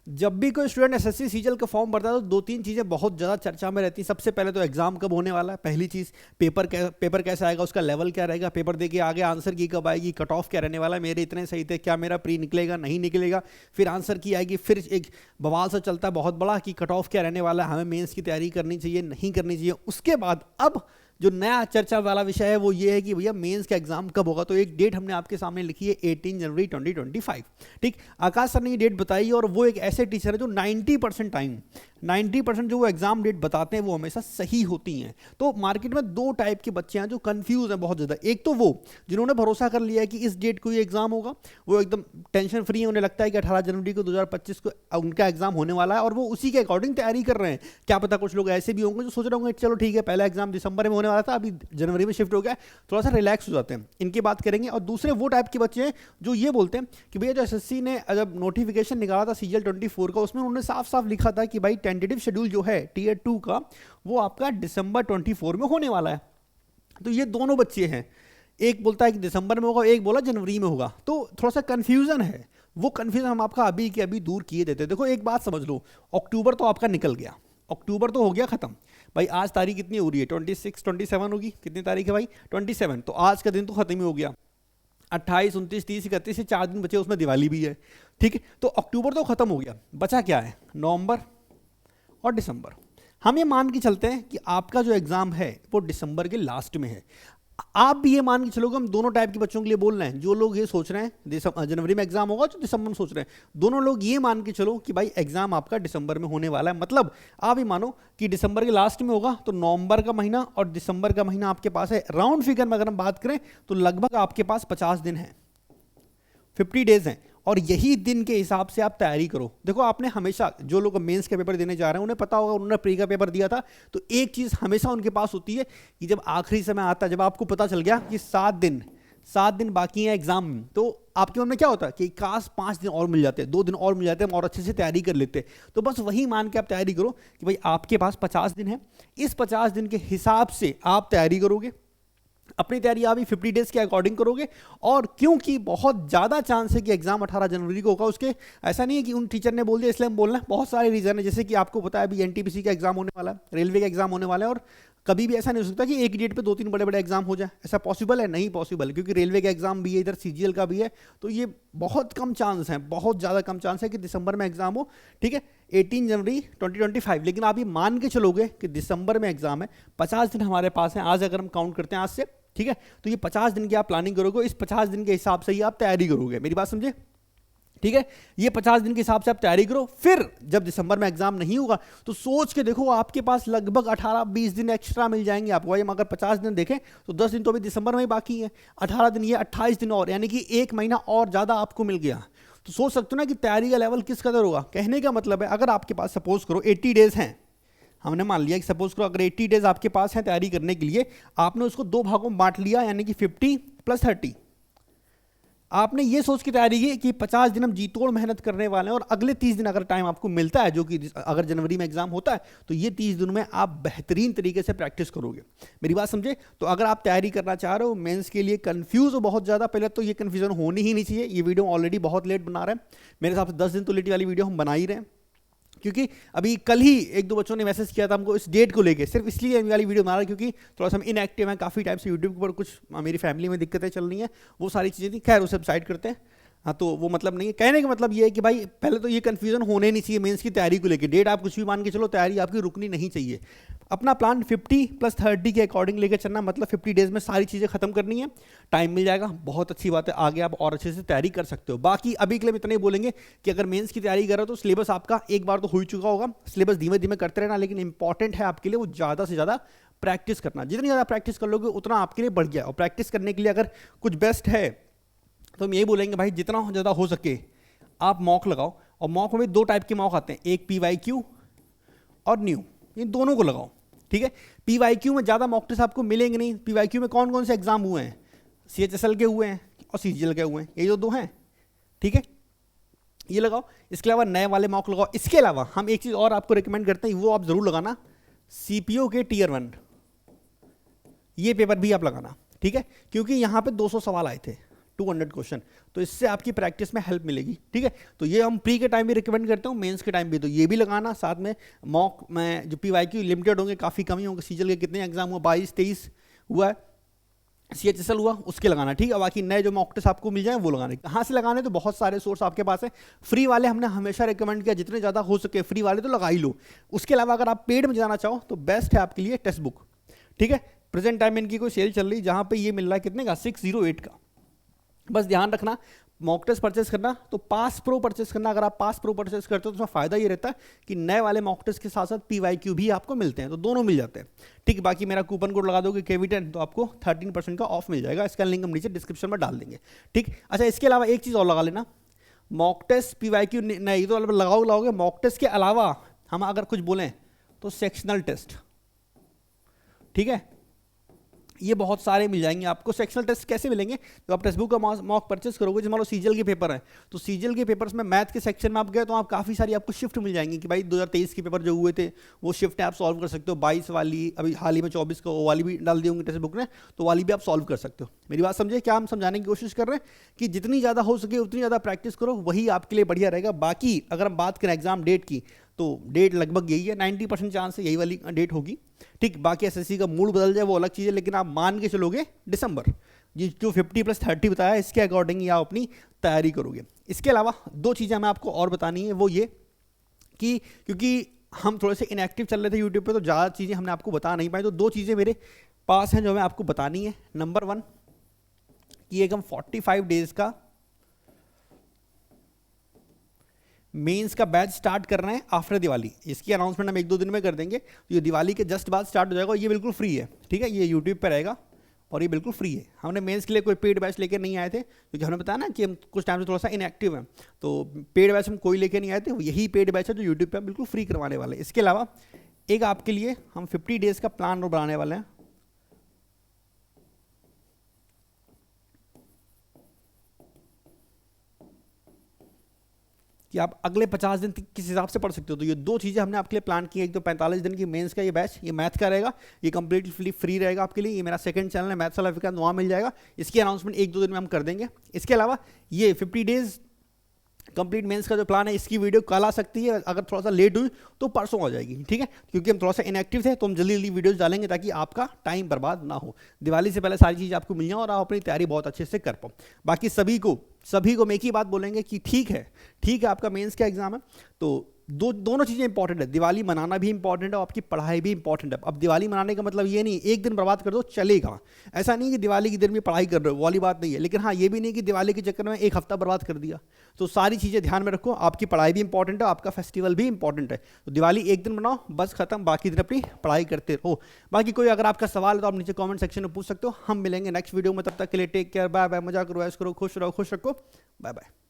जब भी कोई स्टूडेंट एसएससी सीजीएल का फॉर्म भरता है तो दो तीन चीज़ें बहुत ज़्यादा चर्चा में रहती हैं। सबसे पहले तो एग्जाम कब होने वाला है, पहली चीज़। पेपर कैसा आएगा, उसका लेवल क्या रहेगा, पेपर दे के आगे आंसर की कब आएगी, कट ऑफ क्या रहने वाला है, मेरे इतने सही थे, क्या मेरा प्री निकलेगा नहीं निकलेगा। फिर आंसर की आएगी, फिर एक बवाल सा चलता है बहुत बड़ा कि कट ऑफ क्या रहने वाला है, हमें मेंस की तैयारी करनी चाहिए नहीं करनी चाहिए। उसके बाद अब जो नया चर्चा वाला विषय है वो ये है कि भैया मेंस का एग्जाम कब होगा। तो एक डेट हमने आपके सामने लिखी है 18 जनवरी 2025। ठीक, आकाश सर ने ये डेट बताई और वो एक ऐसे टीचर है जो 90% टाइम 90% जो वो एग्जाम डेट बताते हैं वो हमेशा सही होती हैं। तो मार्केट में दो टाइप के बच्चे हैं जो कंफ्यूज हैं बहुत ज़्यादा। एक तो वो जिन्होंने भरोसा कर लिया है कि इस डेट को ये एग्जाम होगा, वो एकदम टेंशन फ्री है, उन्हें लगता है कि 18 जनवरी को 2025 को उनका एग्जाम होने वाला है और वो उसी के अकॉर्डिंग तैयारी कर रहे हैं। क्या पता कुछ लोग ऐसे भी होंगे जो सोच रहे होंगे चलो ठीक है पहला एग्जाम दिसंबर में होने वाला था, अभी जनवरी में शिफ्ट हो गया, थोड़ा सा रिलैक्स हो जाते हैं, इनकी बात करेंगे। और दूसरे वो टाइप के बच्चे हैं जो ये बोलते हैं कि भैया जो एसएससी ने जब नोटिफिकेशन निकाला था सीजीएल 24 का, उसमें उन्होंने साफ साफ लिखा था कि भाई टेंटेटिव शेड्यूल जो है टीयर 2 का वो आपका दिसंबर 24 में होने वाला है। तो ये दोनों बच्चे हैं, एक बोलता है कि दिसंबर में होगा, एक बोला जनवरी में होगा। तो थोड़ा सा कंफ्यूजन है, वो कंफ्यूजन हम आपका अभी के अभी दूर किए देते हैं। देखो एक बात समझ लो, अक्टूबर तो आपका निकल गया, अक्टूबर तो हो गया खत्म भाई। आज तारीख कितनी हो रही है, 26 27 होगी, कितनी तारीख है भाई 27। तो आज का दिन तो खत्म ही हो गया, 28 29 30 31 से 4 दिन बचे, उसमें दिवाली भी है। ठीक है, तो अक्टूबर तो खत्म हो गया, बचा क्या है नवंबर और दिसंबर। हम ये मान के चलते हैं कि आपका जो एग्जाम है वो दिसंबर के लास्ट में है। आप भी ये मान के चलोगे, हम दोनों टाइप के बच्चों के लिए बोल रहे हैं। जो लोग ये सोच रहे हैं जनवरी में एग्जाम होगा, जो दिसंबर में सोच रहे हैं, दोनों लोग ये मान के चलो कि भाई एग्जाम आपका दिसंबर में होने वाला है। मतलब आप ये मानो कि दिसंबर के लास्ट में होगा, तो नवंबर का महीना और दिसंबर का महीना आपके पास है। राउंड फिगर में अगर हम बात करें तो लगभग आपके पास 50 दिन है, 50 डेज हैं। और यही दिन के हिसाब से आप तैयारी करो। देखो आपने हमेशा, जो लोग मेंस के पेपर देने जा रहे हैं उन्हें पता होगा, उन्होंने प्री का पेपर दिया था, तो एक चीज़ हमेशा उनके पास होती है कि जब आखिरी समय आता है, जब आपको पता चल गया कि 7 दिन बाकी हैं एग्जाम में, तो आपके मन में क्या होता है कि काश 5 दिन और मिल जाते, 2 दिन और मिल जाते, हम और अच्छे से तैयारी कर लेते। तो बस वही मान के आप तैयारी करो कि भाई आपके पास 50 दिन है, इस 50 दिन के हिसाब से आप तैयारी करोगे। अपनी तैयारी आप 50 डेज के अकॉर्डिंग करोगे। और क्योंकि बहुत ज़्यादा चांस है कि एग्जाम 18 जनवरी को होगा, उसके ऐसा नहीं है कि उन टीचर ने बोल दिया इसलिए हम बोलना है, बहुत सारे रीज़न है। जैसे कि आपको पता है अभी एनटीपीसी का एग्जाम होने वाला है, रेलवे का एग्जाम होने वाला है, और कभी भी ऐसा नहीं हो सकता कि एक डेट पे 2-3 बड़े बड़े एग्जाम हो जाए। ऐसा पॉसिबल है? नहीं पॉसिबल है, क्योंकि रेलवे का एग्जाम भी है, इधर सीजीएल का भी है। तो ये बहुत कम चांस है, बहुत ज़्यादा कम चांस है कि दिसंबर में एग्जाम हो। ठीक है, 18 जनवरी 2025। लेकिन आप ये मान के चलोगे कि दिसंबर में एग्जाम है, 50 दिन हमारे पास है आज, अगर हम काउंट करते हैं आज से। ठीक है, तो ये 50 दिन की आप प्लानिंग करोगे, इस 50 दिन के हिसाब से ही आप तैयारी करोगे। मेरी बात समझे? ठीक है, ये 50 दिन के हिसाब से आप तैयारी करो। फिर जब दिसंबर में एग्जाम नहीं होगा तो सोच के देखो, आपके पास लगभग 18-20 दिन एक्स्ट्रा मिल जाएंगे आपको। हम अगर 50 दिन देखें तो 10 दिन तो अभी दिसंबर में ही बाकी है, 18 दिन ये 28 दिन और, यानी कि 1 महीना और ज़्यादा आपको मिल गया। तो सोच सकते हो ना कि तैयारी का लेवल किस कदर होगा। कहने का मतलब है, अगर आपके पास सपोज करो 80 डेज हैं, हमने मान लिया कि सपोज करो अगर 80 डेज आपके पास है तैयारी करने के लिए, आपने उसको 2 भागों में बांट लिया, यानी कि 50 + 30। आपने ये सोच की तैयारी की कि 50 दिन हम जी तोड़ मेहनत करने वाले हैं, और अगले 30 दिन अगर टाइम आपको मिलता है, जो कि अगर जनवरी में एग्जाम होता है, तो ये 30 दिन में आप बेहतरीन तरीके से प्रैक्टिस करोगे। मेरी बात समझे? तो अगर आप तैयारी करना चाह रहे हो मेंस के लिए, कंफ्यूज हो बहुत ज़्यादा, पहले तो ये कन्फ्यूजन होनी ही नहीं चाहिए। ये वीडियो ऑलरेडी बहुत लेट बना रहे हैं, मेरे हिसाब से 10 दिन तो लेट वाली वीडियो हम बना ही रहे हैं, क्योंकि अभी कल ही 1-2 बच्चों ने मैसेज किया था हमको इस डेट को लेके। सिर्फ इसलिए ये वाली वीडियो बना रहा है क्योंकि थोड़ा सा हम इनएक्टिव हैं, काफ़ी टाइम से यूट्यूब पर कुछ मेरी फैमिली में दिक्कतें चल रही हैं, वो सारी चीज़ें थी। खैर उसे साइड करते हैं। हाँ, तो वो मतलब नहीं है। कहने का मतलब ये है कि भाई पहले तो ये कन्फ्यूजन होने नहीं चाहिए मेंस की तैयारी को लेके। डेट आप कुछ भी मान के चलो, तैयारी आपकी रुकनी नहीं चाहिए। अपना प्लान 50 + 30 के अकॉर्डिंग लेकर चलना, मतलब 50 डेज में सारी चीज़ें खत्म करनी है, टाइम मिल जाएगा, बहुत अच्छी बात है, आगे आप और अच्छे से तैयारी कर सकते हो। बाकी अभी के लिए इतना ही बोलेंगे कि अगर मेंस की तैयारी कर रहे हो तो सिलेबस आपका एक बार तो हो ही चुका होगा, सिलेबस धीमे धीमे करते रहना, लेकिन इंपॉर्टेंट है आपके लिए वो ज़्यादा से ज़्यादा प्रैक्टिस करना। जितनी ज़्यादा प्रैक्टिस कर लोगे उतना आपके लिए बढ़ गया। और प्रैक्टिस करने के लिए अगर कुछ बेस्ट है तो हम यही बोलेंगे भाई जितना ज़्यादा हो सके आप मॉक लगाओ। और मॉक में 2 टाइप के मॉक आते हैं, एक PYQ और न्यू, इन दोनों को लगाओ। ठीक है, PYQ में ज़्यादा मॉक टेस्ट आपको मिलेंगे नहीं। PYQ में कौन कौन से एग्जाम हुए हैं? CHSL के हुए हैं और CGL के हुए हैं, ये जो 2 हैं। ठीक है, ये लगाओ। इसके अलावा नए वाले मॉक लगाओ। इसके अलावा हम एक चीज़ और आपको रिकमेंड करते हैं, वो आप ज़रूर लगाना, CPO के Tier 1 ये पेपर भी आप लगाना। ठीक है, क्योंकि यहाँ पे 200 सवाल आए थे, 200 क्वेश्चन, तो इससे आपकी प्रैक्टिस में हेल्प मिलेगी, ठीक है। तो ये हम प्री के टाइम भी रिकमेंड करते हूँ, मेंस के टाइम भी, तो ये भी लगाना। साथ में मॉक में जो PYQ लिमिटेड होंगे, काफ़ी कमी होंगे, सीजल के कितने एग्जाम हुआ, 22-23 हुआ है, CHSL हुआ, उसके लगाना, ठीक है। बाकी नए जो मॉक टेस्ट आपको मिल जाए वो लगाने। कहाँ से लगाने, तो बहुत सारे सोर्स आपके पास है। फ्री वाले हमने हमेशा रिकमेंड किया, जितने ज़्यादा हो सके फ्री वाले तो लगा ही लो। उसके अलावा अगर आप पेड में जाना चाहो तो बेस्ट है आपके लिए टेक्स्ट बुक, ठीक है। प्रेजेंट टाइम इनकी कोई सेल चल रही जहाँ पे ये मिल रहा है कितने का, 608 का। बस ध्यान रखना, मॉक टेस्ट परचेस करना तो पास प्रो परचेस करना। अगर आप पास प्रो परचेस करते हो तो उसमें फायदा ये रहता है कि नए वाले मॉक टेस्ट के साथ साथ PYQ भी आपको मिलते हैं, तो दोनों मिल जाते हैं, ठीक। बाकी मेरा कूपन कोड लगा दोगे KV10 तो आपको 13% का ऑफ मिल जाएगा। इसका लिंक हम नीचे डिस्क्रिप्शन में डाल देंगे, ठीक। अच्छा, इसके अलावा एक चीज़ और लगा लेना, मॉक टेस्ट PYQ नहीं तो लगाओगे, मॉक टेस्ट के अलावा हम अगर कुछ बोलें तो सेक्शनल टेस्ट, ठीक है, ये बहुत सारे मिल जाएंगे आपको। सेक्शनल टेस्ट कैसे मिलेंगे, तो आप टेक्स्ट बुक का मॉक परचेस करोगे, मान लो सीजल के पेपर हैं, तो सीजल के पेपर्स में मैथ के सेक्शन में आप गए तो आप काफ़ी सारी आपको शिफ्ट मिल जाएंगी कि भाई 2023 के पेपर जो हुए थे वो शिफ्ट आप सॉल्व कर सकते हो। 22 वाली, अभी हाल ही में 24 को वो वाली भी डाल दी होंगी टेक्स्ट बुक ने, तो वाली भी आप सॉल्व कर सकते हो। मेरी बात समझे, क्या हम समझाने की कोशिश कर रहे हैं कि जितनी ज़्यादा हो सके उतनी ज़्यादा प्रैक्टिस करो, वही आपके लिए बढ़िया रहेगा। बाकी अगर हम बात करें एग्जाम डेट की, तो डेट लगभग यही है, 90% चांस है यही वाली डेट होगी, ठीक। बाकी SSC का मूड बदल जाए वो अलग चीज़ है, लेकिन आप मान के चलोगे दिसंबर, ये जो 50+30 बताया इसके अकॉर्डिंग ही आप अपनी तैयारी करोगे। इसके अलावा दो चीज़ें हमें आपको और बतानी है, वो ये कि क्योंकि हम थोड़े से इनएक्टिव चल रहे थे यूट्यूब पे, तो ज़्यादा चीज़ें हमने आपको बता नहीं पाई, तो दो चीज़ें मेरे पास हैं जो हमें आपको बतानी है। नंबर 1 कि एक हम 45 डेज़ का मेंस का बैच स्टार्ट कर रहे हैं आफ्टर दिवाली। इसकी अनाउंसमेंट हम 1-2 दिन में कर देंगे, तो ये दिवाली के जस्ट बाद स्टार्ट हो जाएगा। ये बिल्कुल फ्री है, ठीक है, ये यूट्यूब पे रहेगा और ये बिल्कुल फ्री है। हमने मेंस के लिए कोई पेड बैच लेकर नहीं आए थे, क्योंकि हमने बताया ना कि हम कुछ टाइम से थोड़ा सा इनएक्टिव हैं, तो पेड बैच हम कोई लेके नहीं आए थे। यही पेड बैच है जो यूट्यूब पर बिल्कुल फ्री करवाने वाले। इसके अलावा एक आपके लिए हम 50 डेज़ का प्लान बनाने वाले हैं, कि आप अगले 50 दिन किस हिसाब से पढ़ सकते हो। तो ये दो चीज़ें हमने आपके लिए प्लान की है। एक तो 45 दिन की मेंस का ये बैच, ये मैथ का रहेगा, ये कंप्लीटली फ्री रहेगा आपके लिए। ये मेरा सेकंड चैनल है मैथ्स वाला विकास, वहाँ मिल जाएगा। इसकी अनाउंसमेंट 1-2 दिन में हम कर देंगे। इसके अलावा ये 50 डेज कंप्लीट मेंस का जो प्लान है, इसकी वीडियो कल आ सकती है, अगर थोड़ा सा लेट हुई तो परसों आ जाएगी, ठीक है, क्योंकि हम थोड़ा सा इनएक्टिव थे, तो हम जल्दी जल्दी वीडियोस डालेंगे ताकि आपका टाइम बर्बाद ना हो। दिवाली से पहले सारी चीज़ आपको मिल जाए और आप अपनी तैयारी बहुत अच्छे से कर पाओ। बाकी सभी को हम एक ही बात बोलेंगे कि ठीक है आपका मेंस का एग्जाम है, तो दोनों चीज़ें इंपॉर्टेंट है। दिवाली मनाना भी इंपॉर्टेंट है और आपकी पढ़ाई भी इंपॉर्टेंट है। अब दिवाली मनाने का मतलब ये नहीं एक दिन बर्बाद कर दो चलेगा, ऐसा नहीं कि दिवाली के दिन भी पढ़ाई कर रहे हो, वाली बात नहीं है। लेकिन हाँ, ये भी नहीं कि दिवाली के चक्कर में एक हफ्ता बर्बाद कर दिया। तो सारी चीज़ें ध्यान में रखो, आपकी पढ़ाई भी इंपॉर्टेंट है, आपका फेस्टिवल भी इंपॉर्टेंट है। तो दिवाली एक दिन बनाओ बस, खत्म, बाकी दिन अपनी पढ़ाई करते रहो। बाकी कोई अगर आपका सवाल है तो आप नीचे कॉमेंट सेक्शन में पूछ सकते हो। हम मिलेंगे नेक्स्ट वीडियो में, तब तक के लिए टेक केयर, बाय बाय, मजा करो, ऐश करो, खुश रहो, खुश रखो, बाय बाय।